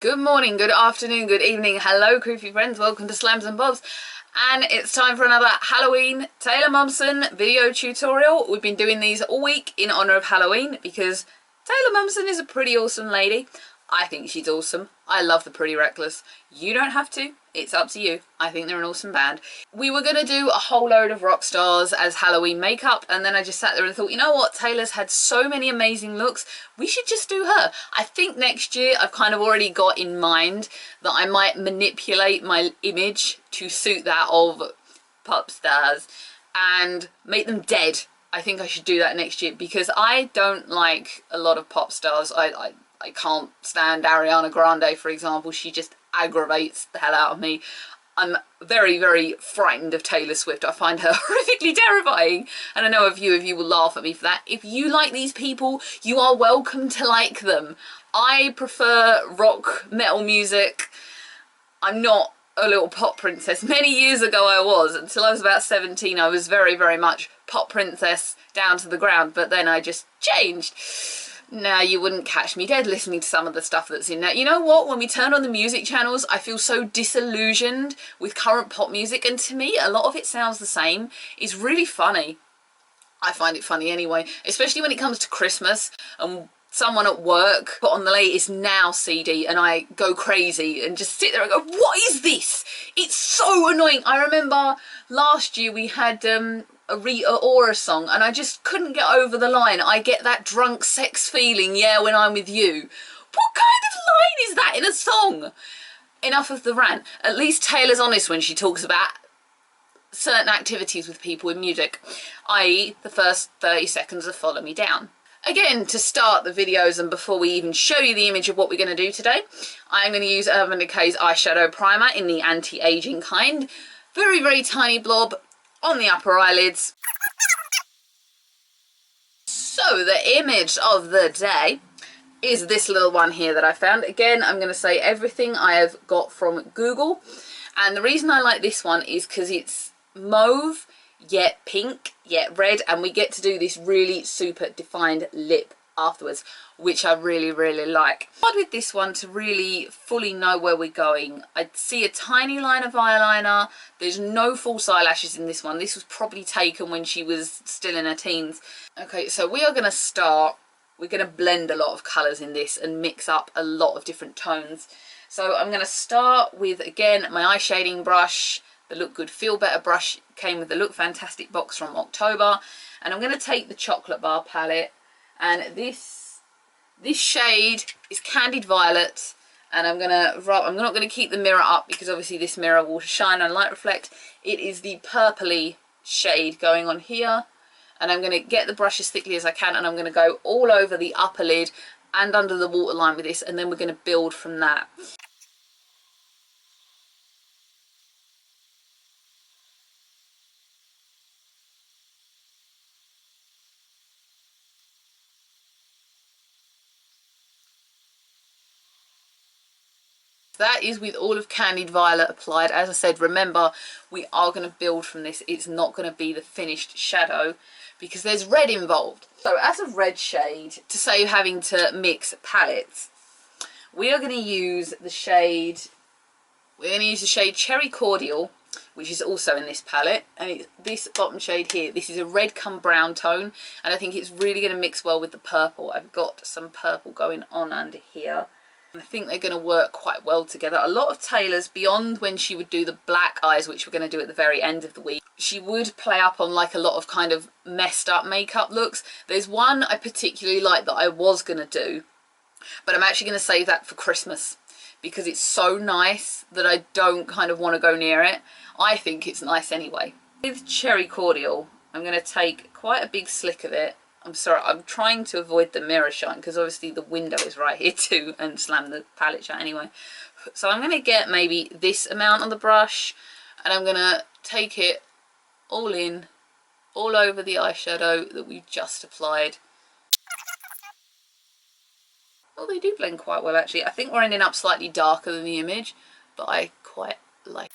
Good morning, good afternoon, good evening, hello creepy friends, welcome to Slams and Bobs, and it's time for another Halloween Taylor Momsen video tutorial. We've been doing these all week in honour of Halloween because Taylor Momsen is a pretty awesome lady. I think she's awesome. I love the Pretty Reckless. You don't have to. It's up to you. I think they're an awesome band. We were going to do a whole load of rock stars as Halloween makeup, and then I just sat there and thought, you know what? Taylor's had so many amazing looks. We should just do her. I think next year I've kind of already got in mind that I might manipulate my image to suit that of pop stars and make them dead. I think I should do that next year because I don't like a lot of pop stars. I can't stand Ariana Grande, for example. She just aggravates the hell out of me. I'm very, very frightened of Taylor Swift. I find her horrifically terrifying. And I know a few of you will laugh at me for that. If you like these people, you are welcome to like them. I prefer rock, metal music. I'm not a little pop princess. Many years ago I was. Until I was about 17, I was very, very much pop princess down to the ground. But then I just changed. Now you wouldn't catch me dead listening to some of the stuff that's in there. You know what? When we turn on the music channels, I feel so disillusioned with current pop music, and to me, a lot of it sounds the same. It's really funny. I find it funny anyway, especially when it comes to Christmas and someone at work put on the latest Now CD and I go crazy and just sit there and go, what is this? It's so annoying. I remember last year we had a Rita Ora song and I just couldn't get over the line. I get that drunk sex feeling, yeah, when I'm with you. What kind of line is that in a song? Enough of the rant. At least Taylor's honest when she talks about certain activities with people in music, i.e. the first 30 seconds of Follow Me Down. Again, to start the videos and before we even show you the image of what we're going to do today, I'm going to use Urban Decay's Eyeshadow Primer in the anti-aging kind. Very, very tiny blob on the upper eyelids. So the image of the day is this little one here that I found. Again, I'm going to say everything I have got from Google. And the reason I like this one is because it's mauve, yet pink, yet red, and we get to do this really super defined lip afterwards, which I really, really like. Hard with this one to really fully know where we're going. I see a tiny line of eyeliner. There's no false eyelashes in this one. This was probably taken when she was still in her teens. Okay, so we are going to start. We're going to blend a lot of colours in this and mix up a lot of different tones. So I'm going to start with, again, my eye shading brush. The Look Good Feel Better brush came with the Look Fantastic box from October. And I'm going to take the Chocolate Bar palette. And this shade is Candied Violet. And I'm not going to keep the mirror up because obviously this mirror will shine and light reflect. It is the purpley shade going on here. And I'm going to get the brush as thickly as I can. And I'm going to go all over the upper lid and under the waterline with this. And then we're going to build from that. That is with all of Candied Violet applied. As I said, remember, we are going to build from this. It's not going to be the finished shadow because there's red involved. So as a red shade, to save having to mix palettes, we are going to use the shade, Cherry Cordial, which is also in this palette. And it's this bottom shade here. This is a red come brown tone. And I think it's really going to mix well with the purple. I've got some purple going on under here. I think they're going to work quite well together. A lot of Taylor's, beyond when she would do the black eyes, which we're going to do at the very end of the week, she would play up on like a lot of kind of messed up makeup looks. There's one I particularly like that I was going to do, but I'm actually going to save that for Christmas because it's so nice that I don't kind of want to go near it. I think it's nice anyway. With Cherry Cordial, I'm going to take quite a big slick of it. I'm sorry, I'm trying to avoid the mirror shine because obviously the window is right here too and slam the palette shut anyway. So I'm going to get maybe this amount on the brush and I'm going to take it all in, all over the eyeshadow that we just applied. Oh, they do blend quite well actually. I think we're ending up slightly darker than the image, but I quite like it.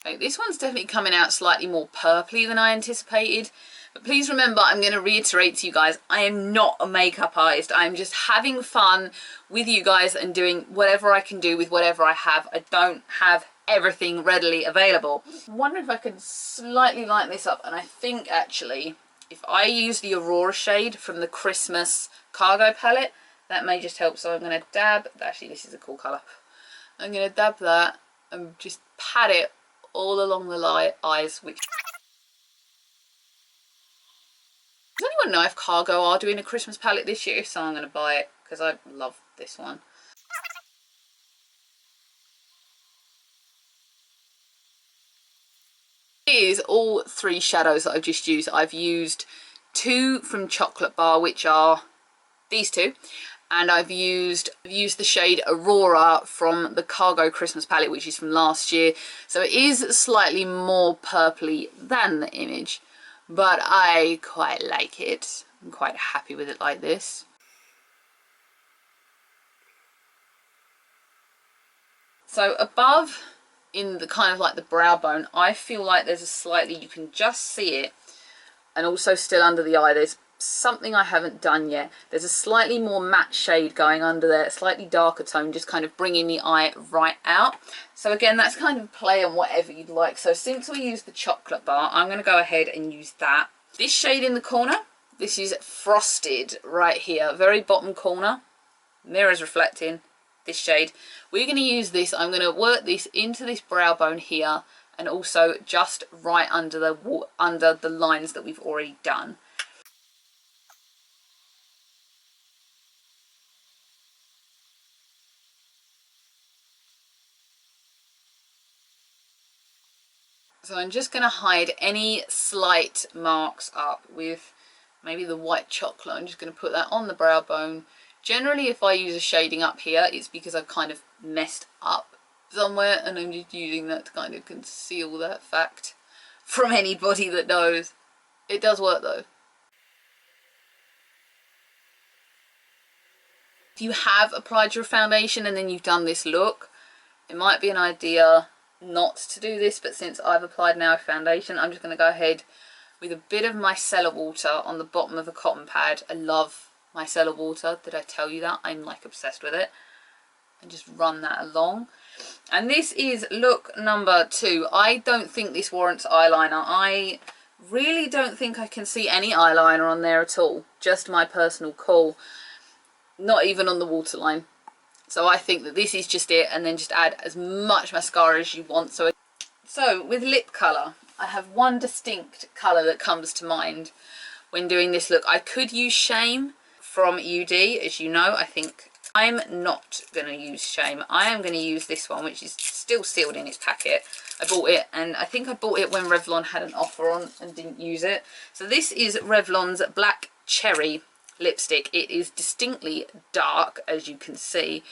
Okay, this one's definitely coming out slightly more purpley than I anticipated. But please remember, I'm going to reiterate to you guys, I am not a makeup artist. I'm just having fun with you guys and doing whatever I can do with whatever I have. I don't have everything readily available. I wonder if I could slightly lighten this up, and I think actually if I use the Aurora shade from the Christmas Cargo palette, that may just help. So I'm going to dab, actually this is a cool colour, I'm going to dab that and just pat it all along the eyes. Which, does anyone know if Cargo are doing a Christmas palette this year? If so, I'm going to buy it because I love this one. Here's all three shadows that I've just used. I've used two from Chocolate Bar, which are these two, and I've used the shade Aurora from the Cargo Christmas palette, which is from last year. So it is slightly more purpley than the image, but I quite like it. I'm quite happy with it like this. So above, in the kind of like the brow bone, I feel like there's a slightly, you can just see it, and also still under the eye there's something I haven't done yet. There's a slightly more matte shade going under there, a slightly darker tone, just kind of bringing the eye right out. So again, that's kind of play on whatever you'd like. So since we used the Chocolate Bar, I'm going to go ahead and use that. This shade in the corner, this is Frosted right here, very bottom corner, mirror's reflecting this shade. We're going to use this, I'm going to work this into this brow bone here, and also just right under the lines that we've already done. So I'm just going to hide any slight marks up with maybe the white chocolate. I'm just going to put that on the brow bone. Generally, if I use a shading up here, it's because I've kind of messed up somewhere, and I'm just using that to kind of conceal that fact from anybody that knows. It does work though. If you have applied your foundation and then you've done this look, it might be an idea not to do this, but since I've applied now foundation, I'm just going to go ahead with a bit of micellar water on the bottom of a cotton pad. I love micellar water. Did I tell you that? I'm like obsessed with it. And just run that along. And this is look number 2. I don't think this warrants eyeliner. I really don't think I can see any eyeliner on there at all. Just my personal call. Not even on the waterline. So I think that this is just it, and then just add as much mascara as you want. So with lip colour, I have one distinct colour that comes to mind when doing this look. I could use Shame from UD, as you know. I think I'm not going to use Shame. I am going to use this one, which is still sealed in its packet. I bought it, and I think I bought it when Revlon had an offer on and didn't use it. So this is Revlon's Black Cherry lipstick. It is distinctly dark, as you can see,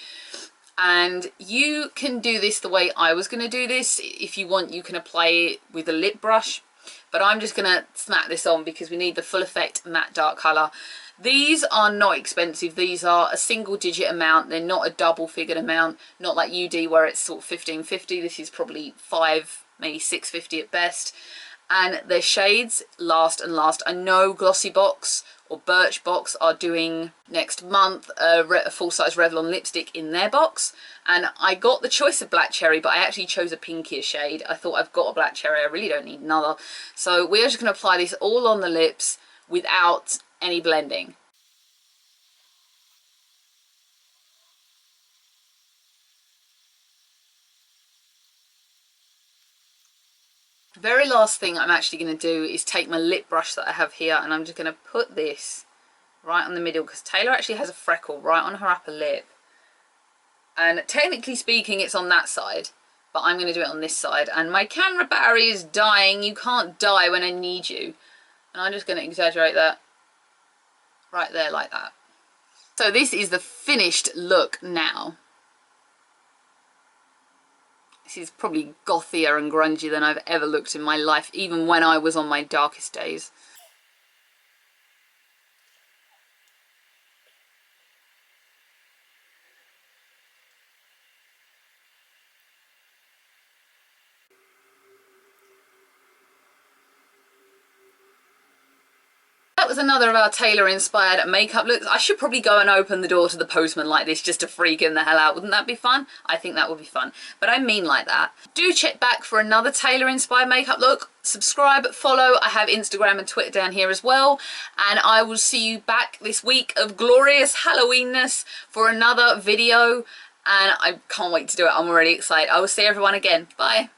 and you can do this the way I was going to do this. If you want, you can apply it with a lip brush, but I'm just going to smack this on because we need the full effect matte dark colour. These are not expensive. These are a single digit amount. They're not a double figured amount, not like UD where it's sort of $15.50. This is probably $5, maybe $6.50 at best, and their shades last and last. I know Glossybox or Birchbox are doing next month a full-size Revlon lipstick in their box, and I got the choice of Black Cherry, but I actually chose a pinkier shade. I thought, I've got a Black Cherry, I really don't need another. So we're just going to apply this all on the lips without any blending. Very last thing I'm actually going to do is take my lip brush that I have here, and I'm just going to put this right on the middle, because Taylor actually has a freckle right on her upper lip, and technically speaking it's on that side, but I'm going to do it on this side, and my camera battery is dying. You can't die when I need you, and I'm just going to exaggerate that right there like that. So this is the finished look now. This is probably gothier and grungy than I've ever looked in my life, even when I was on my darkest days. was another of our Taylor-inspired makeup looks. I should probably go and open the door to the postman like this just to freak him the hell out. Wouldn't that be fun? I think that would be fun. But I mean like that. Do check back for another Taylor-inspired makeup look. Subscribe, follow. I have Instagram and Twitter down here as well. And I will see you back this week of glorious Halloweenness for another video. And I can't wait to do it. I'm already excited. I will see everyone again. Bye.